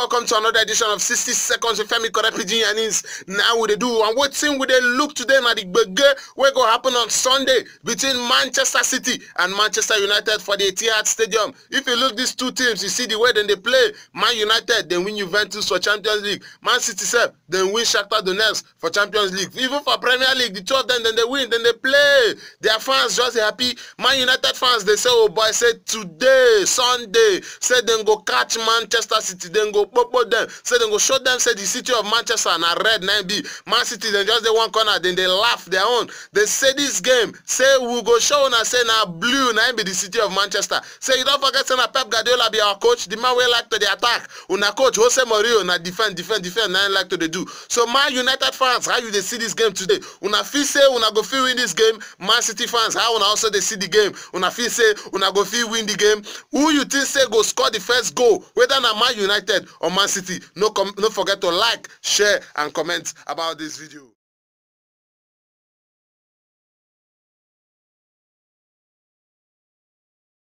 welcome to another edition of 60 Seconds with Femi, Korrect, pidgin, yannings. Now we do and what thing we they look today at the burger where go happen on Sunday between Manchester City and Manchester United for the Etihad Stadium. If you look these two teams, you see the way then they play. Man United then win Juventus for Champions League. Man City then win Shakhtar Donetsk for Champions League. Even for Premier League, the two of them then they win, then they play. Their fans just happy. Man United fans they say, oh boy, say today Sunday, say then go catch Manchester City, then go popo them, say then go show them, say the city of Manchester and a red 9B. Man City then just the one corner, then they laugh their own. They say this game, say we go show and say now blue 9B the city of Manchester. Say you don't forget say na Pep Guardiola be our coach, the man we like to the attack. Una coach Jose Mourinho na defend, now like to the do. So Man United fans, how you they see this game today? Una feel say una go feel win this game. Man City fans, how una also they see the game? Una feel say una go feel win the game. Who you think say go score the first goal, whether na Man United or Man City? No forget to like, share and comment about this video.